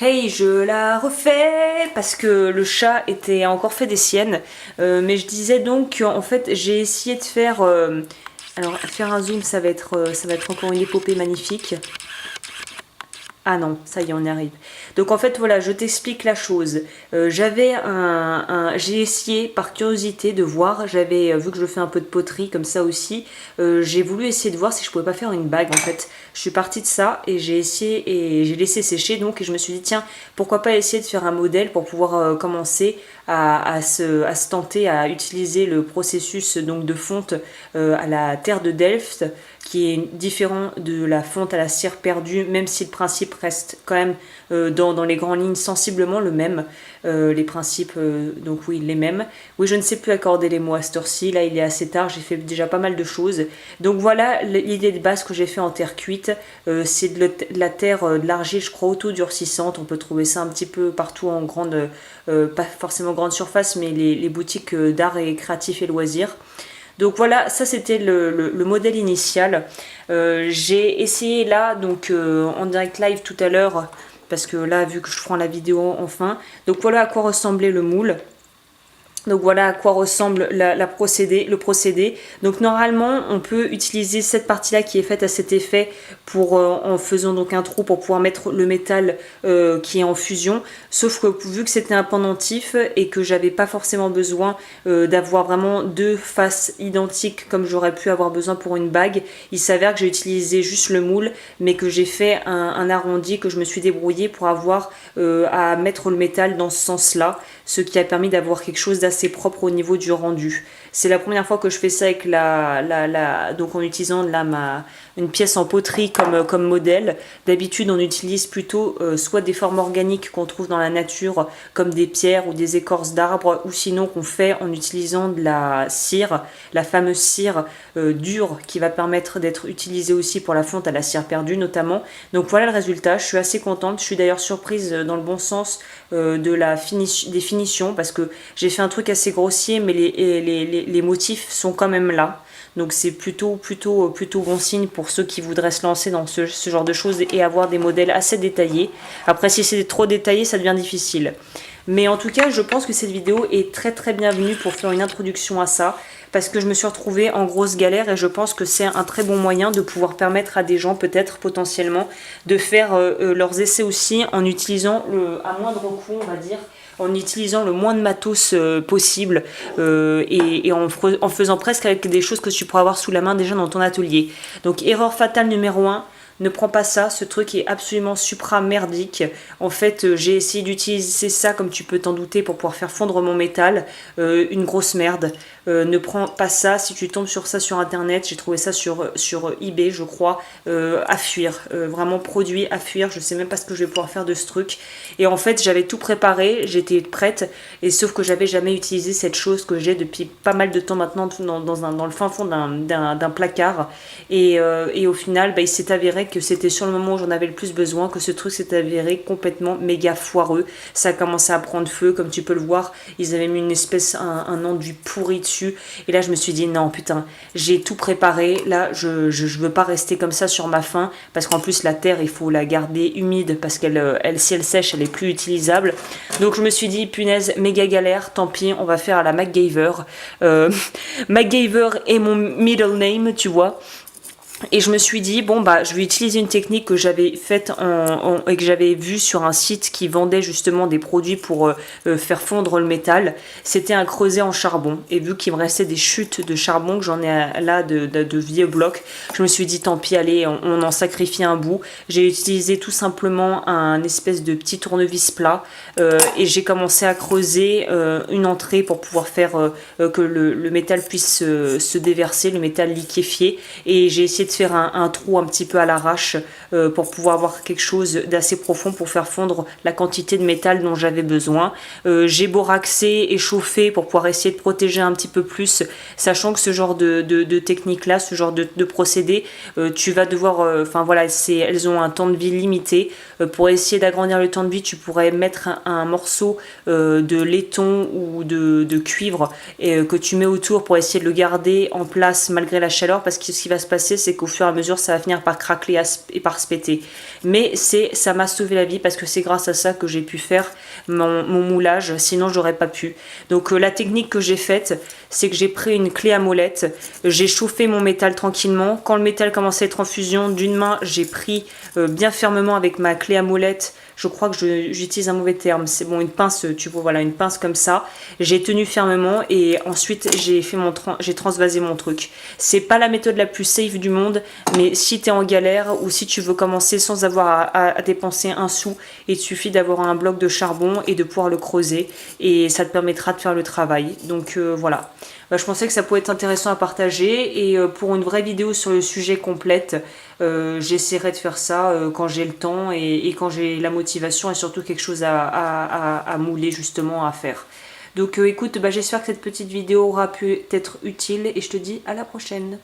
Hey, je la refais parce que le chat était encore fait des siennes. Mais je disais donc qu'en fait j'ai essayé de faire. Alors faire un zoom, ça va être encore une épopée magnifique. Ah non, ça y est, on y arrive. Donc en fait, voilà, je t'explique la chose. J'ai essayé par curiosité de voir. J'avais vu que je fais un peu de poterie comme ça aussi. J'ai voulu essayer de voir si je pouvais pas faire une bague. En fait, je suis partie de ça et j'ai essayé et j'ai laissé sécher. Donc et je me suis dit tiens, pourquoi pas essayer de faire un modèle pour pouvoir commencer à se tenter à utiliser le processus donc de fonte à la terre de Delft qui est différent de la fonte à la cire perdue, même si le principe reste quand même dans les grandes lignes sensiblement le même. Les principes, donc oui, les mêmes. Oui, je ne sais plus accorder les mots à cette heure-ci. Là, il est assez tard, j'ai fait déjà pas mal de choses. Donc voilà l'idée de base que j'ai fait en terre cuite. C'est de la terre, de l'argile, je crois, auto-durcissante. On peut trouver ça un petit peu partout en grande, pas forcément grande surface, mais les boutiques d'art et créatifs et loisirs. Donc voilà, ça c'était le modèle initial. J'ai essayé là, donc en direct live tout à l'heure, parce que là, vu que je prends la vidéo enfin, donc voilà à quoi ressemblait le moule. Donc voilà à quoi ressemble le procédé. Donc normalement, on peut utiliser cette partie-là qui est faite à cet effet pour en faisant donc un trou pour pouvoir mettre le métal qui est en fusion. Sauf que vu que c'était un pendentif et que j'avais pas forcément besoin d'avoir vraiment deux faces identiques comme j'aurais pu avoir besoin pour une bague, il s'avère que j'ai utilisé juste le moule, mais que j'ai fait un arrondi, que je me suis débrouillée pour avoir à mettre le métal dans ce sens-là, ce qui a permis d'avoir quelque chose d'assez propre au niveau du rendu. C'est la première fois que je fais ça avec donc en utilisant une pièce en poterie comme modèle. D'habitude, on utilise plutôt soit des formes organiques qu'on trouve dans la nature, comme des pierres ou des écorces d'arbres, ou sinon qu'on fait en utilisant de la cire, la fameuse cire dure qui va permettre d'être utilisée aussi pour la fonte à la cire perdue notamment. Donc voilà le résultat, je suis assez contente. Je suis d'ailleurs surprise dans le bon sens des finitions parce que j'ai fait un truc assez grossier, mais les motifs sont quand même là. Donc c'est plutôt bon signe pour ceux qui voudraient se lancer dans ce genre de choses et avoir des modèles assez détaillés. Après, si c'est trop détaillé, ça devient difficile. Mais en tout cas, je pense que cette vidéo est très bienvenue pour faire une introduction à ça, parce que je me suis retrouvée en grosse galère et je pense que c'est un très bon moyen de pouvoir permettre à des gens, peut-être potentiellement, de faire leurs essais aussi en utilisant à moindre coût, on va dire, en utilisant le moins de matos possible et en faisant presque avec des choses que tu pourras avoir sous la main déjà dans ton atelier. Donc erreur fatale numéro 1, ne prends pas ça, ce truc est absolument supra merdique. En fait, j'ai essayé d'utiliser ça, comme tu peux t'en douter, pour pouvoir faire fondre mon métal. Une grosse merde. Ne prends pas ça, si tu tombes sur ça sur internet, j'ai trouvé ça sur eBay, je crois, à fuir. Vraiment produit à fuir, je sais même pas ce que je vais pouvoir faire de ce truc. Et en fait, j'avais tout préparé, j'étais prête, et sauf que j'avais jamais utilisé cette chose que j'ai depuis pas mal de temps maintenant dans le fin fond d'un placard. Et au final, il s'est avéré que c'était sur le moment où j'en avais le plus besoin, que ce truc s'est avéré complètement méga foireux. Ça a commencé à prendre feu, comme tu peux le voir, ils avaient mis un enduit pourri dessus. Et là, je me suis dit, non, putain, j'ai tout préparé. Là, je veux pas rester comme ça sur ma faim, parce qu'en plus, la terre, il faut la garder humide, parce si elle sèche, elle est plus utilisable. Donc, je me suis dit, punaise, méga galère, tant pis, on va faire à la MacGyver. MacGyver est mon middle name, tu vois. Et je me suis dit, bon, je vais utiliser une technique que j'avais faite et que j'avais vue sur un site qui vendait justement des produits pour faire fondre le métal. C'était un creuset en charbon. Et vu qu'il me restait des chutes de charbon, que j'en ai là de vieux blocs, je me suis dit, tant pis, allez, on en sacrifie un bout. J'ai utilisé tout simplement un espèce de petit tournevis plat et j'ai commencé à creuser une entrée pour pouvoir faire que le métal puisse se déverser, le métal liquéfié. Et j'ai essayé de faire un trou un petit peu à l'arrache pour pouvoir avoir quelque chose d'assez profond pour faire fondre la quantité de métal dont j'avais besoin. J'ai boraxé et chauffé pour pouvoir essayer de protéger un petit peu plus, sachant que ce genre de technique-là, ce genre de procédé, tu vas devoir... Enfin voilà, elles ont un temps de vie limité. Pour essayer d'agrandir le temps de vie, tu pourrais mettre un morceau de laiton ou de cuivre que tu mets autour pour essayer de le garder en place malgré la chaleur, parce que ce qui va se passer, c'est qu'au fur et à mesure ça va finir par craquer et par se péter. Mais ça m'a sauvé la vie parce que c'est grâce à ça que j'ai pu faire mon moulage, sinon j'aurais pas pu. Donc la technique que j'ai faite, c'est que j'ai pris une clé à molette, j'ai chauffé mon métal tranquillement. Quand le métal commençait à être en fusion, d'une main j'ai pris bien fermement avec ma clé à molette, je crois que j'utilise un mauvais terme, c'est bon, une pince, tu vois, voilà, une pince comme ça, j'ai tenu fermement et ensuite j'ai transvasé mon truc. C'est pas la méthode la plus safe du monde, mais si tu es en galère ou si tu veux commencer sans avoir à dépenser un sou, il te suffit d'avoir un bloc de charbon et de pouvoir le creuser et ça te permettra de faire le travail. Donc voilà. Je pensais que ça pouvait être intéressant à partager et pour une vraie vidéo sur le sujet complète, j'essaierai de faire ça quand j'ai le temps et quand j'ai la motivation et surtout quelque chose à mouler justement à faire. Donc écoute, j'espère que cette petite vidéo aura pu être utile et je te dis à la prochaine.